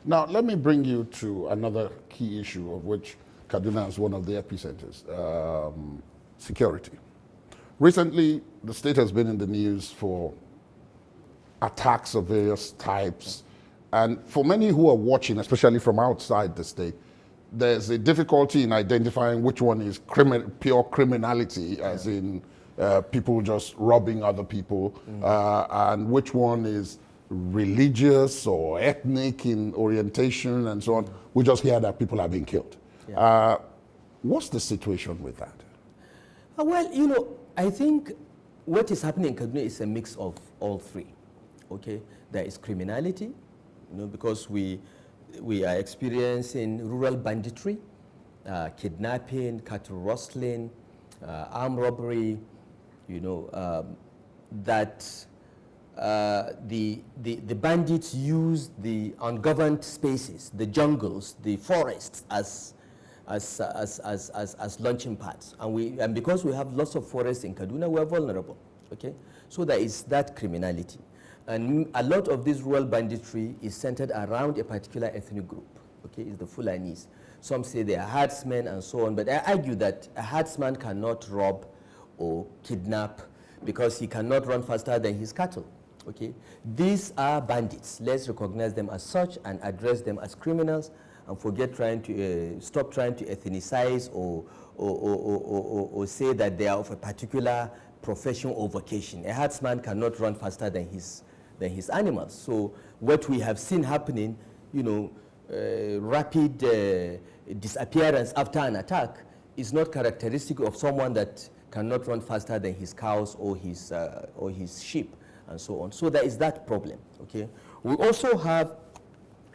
Now, let me bring you to another key issue of which Kaduna is one of the epicenters, security. Recently, the state has been in the news for attacks of various types. And for many who are watching, especially from outside the state, there's a difficulty in identifying which one is pure criminality, as in people just robbing other people, and which one is religious or ethnic in orientation and so on. We just hear that people are being killed. What's the situation with that? Well, I think what is happening in Kaduna is a mix of all three. Okay, there is criminality, because we are experiencing rural banditry, kidnapping, cattle rustling, armed robbery. That the bandits use the ungoverned spaces, the jungles, the forests as launching pads, and because we have lots of forests in Kaduna, we are vulnerable. Okay, so there is that criminality. And a lot of this rural banditry is centered around a particular ethnic group. Okay, it's the Fulanis. Some say they are herdsmen and so on, but I argue that a herdsman cannot rob or kidnap because he cannot run faster than his cattle. Okay, these are bandits. Let's recognize them as such and address them as criminals, and stop trying to ethnicize or say that they are of a particular profession or vocation. A herdsman cannot run faster than his animals. So what we have seen happening, rapid disappearance after an attack is not characteristic of someone that cannot run faster than his cows or his sheep and so on. So there is that problem. Okay, we also have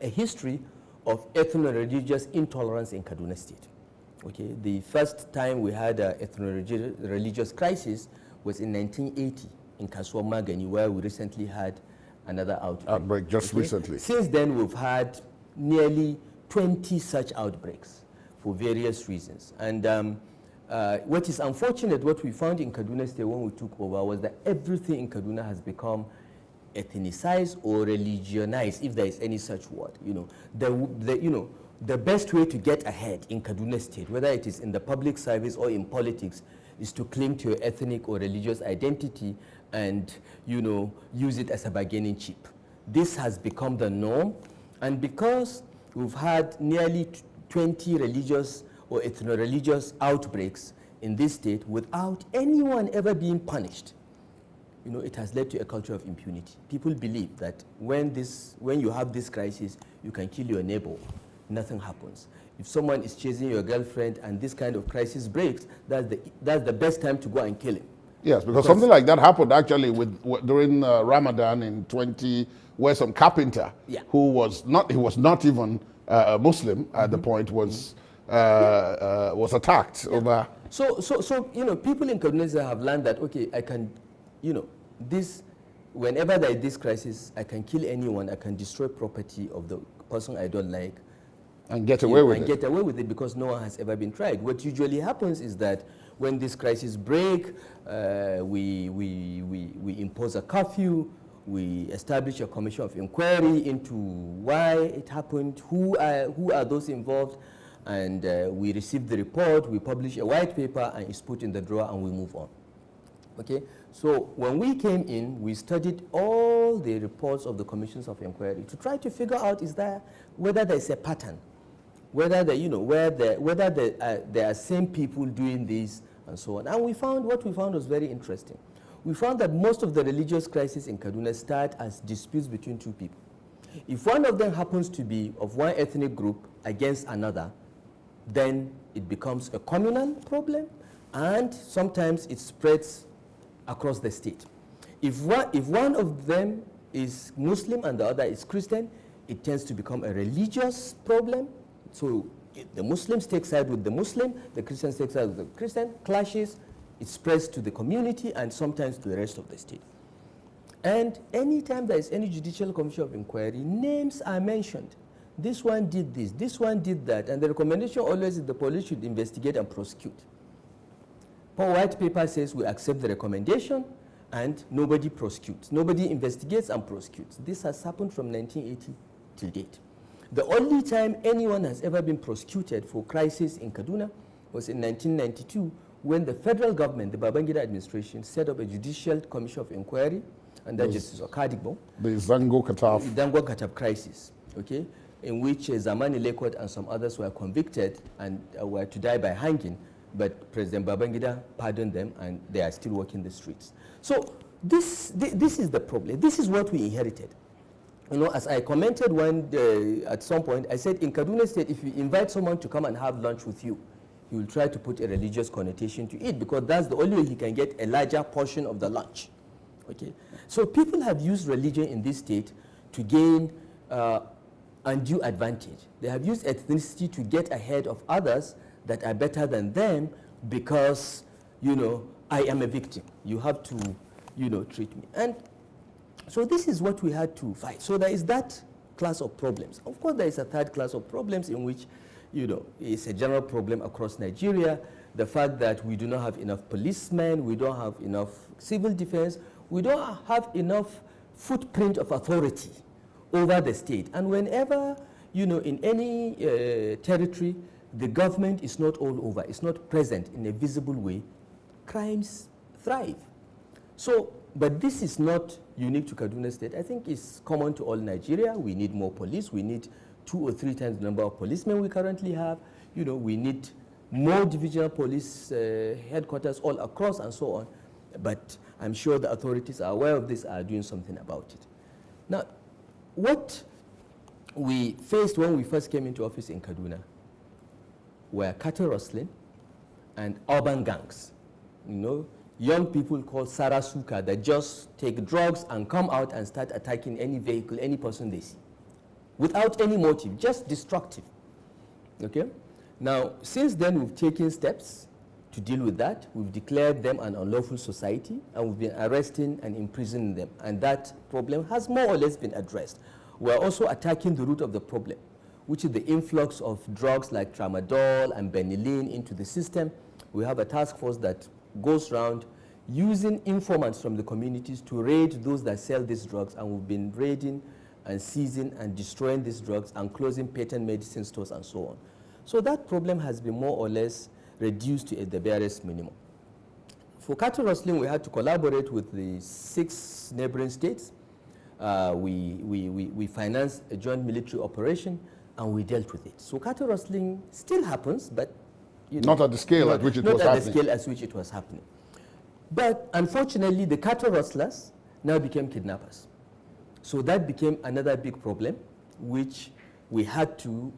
a history of ethno-religious intolerance in Kaduna State. Okay, the first time we had an ethno-religious crisis was in 1980 in Kasuwa Magani, where we recently had another outbreak. Just recently. Since then, we've had nearly 20 such outbreaks for various reasons. And what is unfortunate, what we found in Kaduna State when we took over, was that everything in Kaduna has become ethnicized or religionized, if there is any such word. The best way to get ahead in Kaduna State, whether it is in the public service or in politics, is to cling to your ethnic or religious identity and, use it as a bargaining chip. This has become the norm, and because we've had nearly 20 religious or ethno-religious outbreaks in this state without anyone ever being punished, it has led to a culture of impunity. People believe that when you have this crisis, you can kill your neighbor. Nothing happens. If someone is chasing your girlfriend and this kind of crisis breaks, that's the best time to go and kill him. Yes, because something like that happened actually during Ramadan in 20, where some carpenter who was not even a Muslim at the point was attacked over. So people in Kaduna have learned that, okay, I can, whenever there is this crisis, I can kill anyone, I can destroy property of the person I don't like, and get away with it. Get away with it because no one has ever been tried. What usually happens is that when this crisis break, we impose a curfew, we establish a commission of inquiry into why it happened, who are those involved, and we receive the report, we publish a white paper, and it's put in the drawer, and we move on. Okay, so when we came in, we studied all the reports of the commissions of inquiry to try to figure out whether there's a pattern, whether there are same people doing this and so on. And what we found was very interesting. We found that most of the religious crises in Kaduna start as disputes between two people. If one of them happens to be of one ethnic group against another, then it becomes a communal problem, and sometimes it spreads across the state. If one of them is Muslim and the other is Christian, it tends to become a religious problem. So the Muslims take side with the Muslim, the Christians take side with the Christian, clashes, it spreads to the community and sometimes to the rest of the state. And anytime there is any judicial commission of inquiry, names are mentioned. This one did this one did that, and the recommendation always is the police should investigate and prosecute. Paul White paper says we accept the recommendation and nobody prosecutes. Nobody investigates and prosecutes. This has happened from 1980 till date. The only time anyone has ever been prosecuted for crisis in Kaduna was in 1992 when the federal government, the Babangida administration, set up a judicial commission of inquiry under Justice Okadigbo. The Zango-Kataf crisis, okay, in which Zamani Lekot and some others were convicted and were to die by hanging, but President Babangida pardoned them and they are still walking the streets. So this is the problem. This is what we inherited. You know, as I commented at some point, I said in Kaduna State, if you invite someone to come and have lunch with you, he will try to put a religious connotation to it because that's the only way he can get a larger portion of the lunch. Okay, so people have used religion in this state to gain undue advantage. They have used ethnicity to get ahead of others that are better than them because, you know, I am a victim. You have to, you know, treat me. And so this is what we had to fight. So there is that class of problems. Of course, there is a third class of problems in which, you know, it's a general problem across Nigeria. The fact that we do not have enough policemen, we don't have enough civil defense, we don't have enough footprint of authority over the state. And whenever, you know, in any territory, the government is not all over, it's not present in a visible way, crimes thrive. So, but this is not unique to Kaduna State. I think it's common to all Nigeria. We need more police. We need 2 or 3 times the number of policemen we currently have. You know, we need more divisional police headquarters all across and so on. But I'm sure the authorities are aware of this, are doing something about it. Now, what we faced when we first came into office in Kaduna were cattle rustling and urban gangs. You know, young people called Sarasuka that just take drugs and come out and start attacking any vehicle, any person they see, without any motive, just destructive. Okay? Now, since then, we've taken steps to deal with that. We've declared them an unlawful society, and we've been arresting and imprisoning them. And that problem has more or less been addressed. We're also attacking the root of the problem, which is the influx of drugs like tramadol and benylin into the system. We have a task force that goes around using informants from the communities to raid those that sell these drugs, and we've been raiding and seizing and destroying these drugs and closing patent medicine stores and so on. So that problem has been more or less reduced to the barest minimum. For cattle rustling, we had to collaborate with the 6 neighboring states. We financed a joint military operation and we dealt with it. So cattle rustling still happens, but you know, not at the scale at which it was happening. Not at the scale at which it was happening. But unfortunately, the cattle rustlers now became kidnappers. So that became another big problem, which we had to,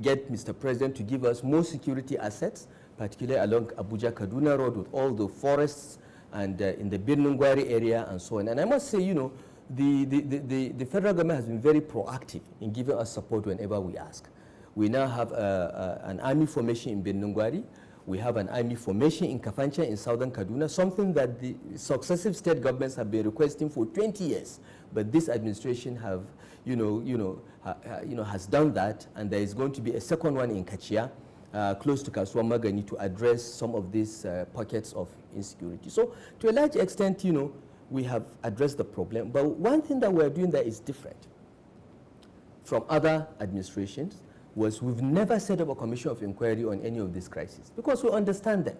get Mr. President to give us more security assets, particularly along Abuja-Kaduna Road with all the forests and in the Birnungwari area and so on. And I must say, you know, the federal government has been very proactive in giving us support whenever we ask. We now have an army formation in Birnungwari. We have an army formation in Kafancha in southern Kaduna, something that the successive state governments have been requesting for 20 years. But this administration have, has done that, and there is going to be a second one in Kachia, close to Kaswa Magani, to address some of these pockets of insecurity. So to a large extent, you know, we have addressed the problem. But one thing that we're doing that is different from other administrations was we've never set up a commission of inquiry on any of these crises because we understand them.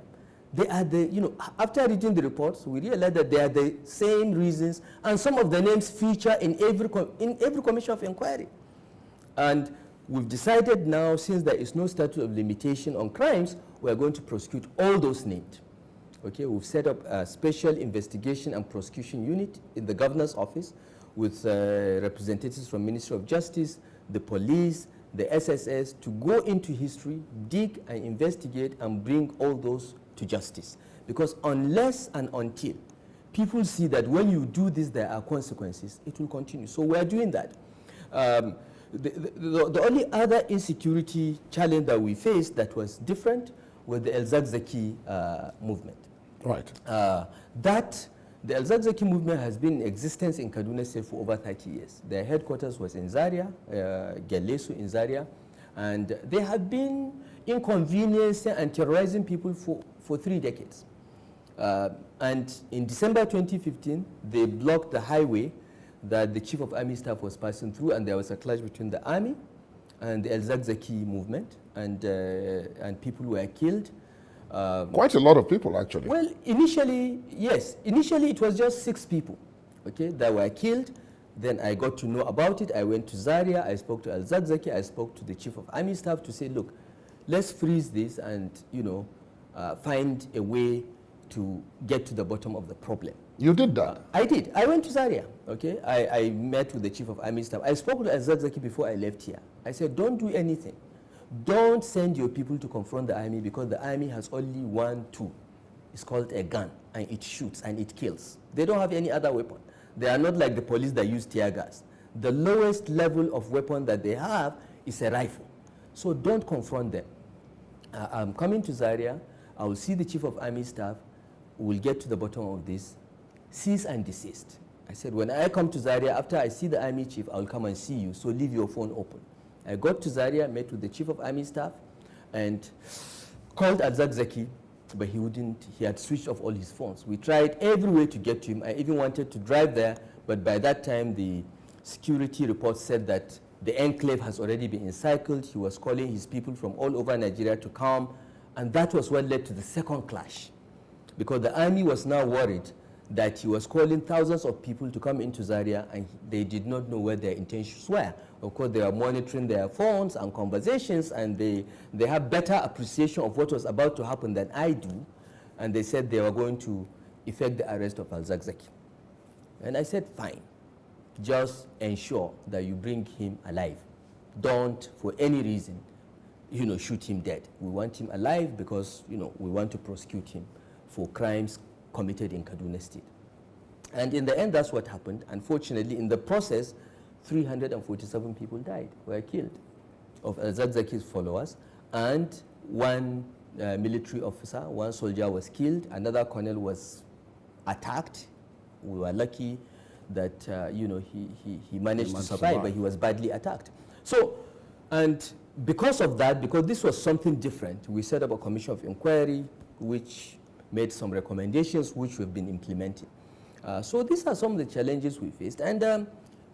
They are the, you know, after reading the reports, we realize that they are the same reasons, and some of the names feature in every commission of inquiry. And we've decided now, since there is no statute of limitation on crimes, we're going to prosecute all those named. Okay, we've set up a special investigation and prosecution unit in the governor's office with representatives from Ministry of Justice, the police, the SSS, to go into history, dig and investigate and bring all those to justice. Because unless and until people see that when you do this there are consequences, it will continue. So we are doing that. The only other insecurity challenge that we faced that was different was the El-Zakzaky movement. Right. The El-Zakzaky movement has been in existence in Kaduna State for over 30 years. Their headquarters was in Zaria, Gelesu in Zaria, and they have been inconveniencing and terrorizing people for 3 decades. And in December 2015, they blocked the highway that the chief of army staff was passing through, and there was a clash between the army and the El-Zakzaky movement, and people were killed. Quite a lot of people, actually. Well, initially, yes. Initially, it was just 6 people, okay, that were killed. Then I got to know about it. I went to Zaria. I spoke to El-Zakzaky. I spoke to the chief of army staff to say, look, let's freeze this and, you know, find a way to get to the bottom of the problem. You did that? I did. I went to Zaria, okay? I met with the chief of army staff. I spoke to El-Zakzaky before I left here. I said, don't do anything. Don't send your people to confront the army, because the army has only one tool. It's called a gun, and it shoots and it kills. They don't have any other weapon. They are not like the police that use tear gas. The lowest level of weapon that they have is a rifle. So don't confront them. I'm coming to Zaria. I will see the chief of army staff. We'll get to the bottom of this. Cease and desist. I said, when I come to Zaria, after I see the army chief, I'll come and see you, so leave your phone open. I got to Zaria, met with the chief of army staff, and called El-Zakzaky, but he wouldn't. He had switched off all his phones. We tried every way to get to him. I even wanted to drive there, but by that time the security report said that the enclave has already been encircled. He was calling his people from all over Nigeria to come, and that was what led to the second clash, because the army was now worried that he was calling thousands of people to come into Zaria, and they did not know what their intentions were. Of course, they were monitoring their phones and conversations, and they have better appreciation of what was about to happen than I do, and they said they were going to effect the arrest of El-Zakzaky. And I said, fine, just ensure that you bring him alive. Don't, for any reason, you know, shoot him dead. We want him alive because, you know, we want to prosecute him for crimes committed in Kaduna State. And in the end, that's what happened. Unfortunately, in the process, 347 people died, were killed, of El-Zakzaky's followers, and one military officer, one soldier was killed, another colonel was attacked. We were lucky that you know, he managed to survive, but he was badly attacked. So, and because of that, because this was something different, we set up a commission of inquiry, which made some recommendations, which we've been implementing. So these are some of the challenges we faced. And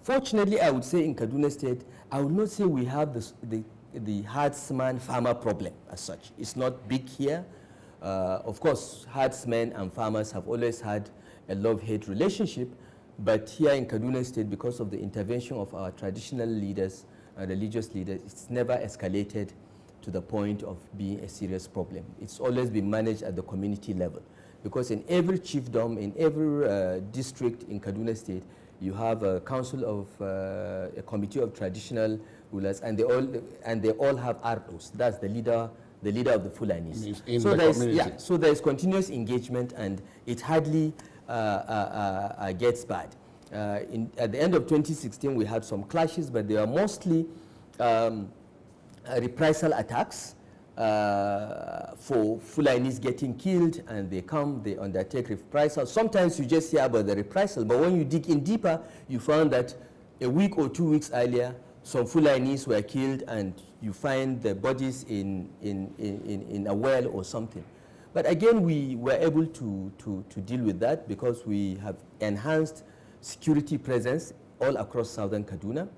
fortunately, I would say in Kaduna State, I would not say we have the herdsman farmer problem as such. It's not big here. Of course, herdsmen and farmers have always had a love-hate relationship, but here in Kaduna State, because of the intervention of our traditional leaders and religious leaders, it's never escalated to the point of being a serious problem. It's always been managed at the community level, because in every chiefdom, in every district in Kaduna State, you have a council of a committee of traditional rulers, and they all have ardos. That's the leader of the Fulanis. So there is continuous engagement, and it hardly gets bad. At the end of 2016, we had some clashes, but they were mostly reprisal attacks for Fulanis getting killed, and they undertake reprisal. Sometimes you just hear about the reprisal, but when you dig in deeper, you found that a week or 2 weeks earlier, some Fulanis were killed, and you find the bodies in a well or something. But again, we were able to deal with that because we have enhanced security presence all across southern Kaduna.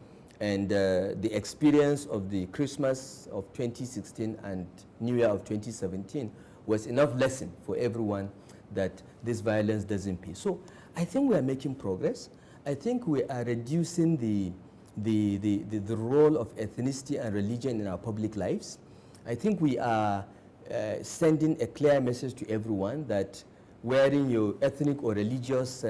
And the experience of the Christmas of 2016 and New Year of 2017 was enough lesson for everyone that this violence doesn't pay. So I think we are making progress. I think we are reducing the role of ethnicity and religion in our public lives. I think we are sending a clear message to everyone that wearing your ethnic or religious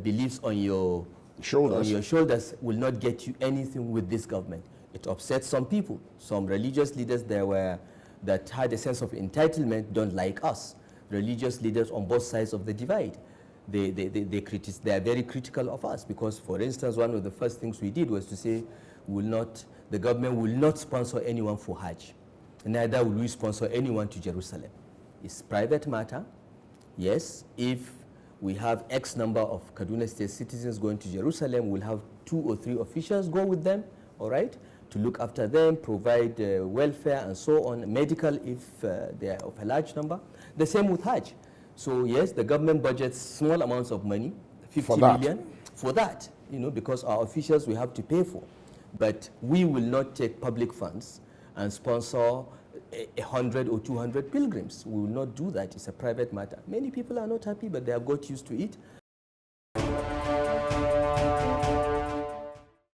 beliefs on your shoulders will not get you anything with this government. It upsets some people. Some religious leaders that had a sense of entitlement don't like us. Religious leaders on both sides of the divide, they are very critical of us, because, for instance, one of the first things we did was to say the government will not sponsor anyone for Hajj. Neither will we sponsor anyone to Jerusalem. It's private matter. Yes, if we have X number of Kaduna State citizens going to Jerusalem, we'll have 2 or 3 officials go with them, all right, to look after them, provide welfare and so on, medical if they are of a large number. The same with Hajj. So yes, the government budgets small amounts of money, 50 million, for that. you know, because our officials we have to pay for. But we will not take public funds and sponsor 100 or 200 pilgrims. We will not do that. It's a private matter. Many people are not happy, but they have got used to it.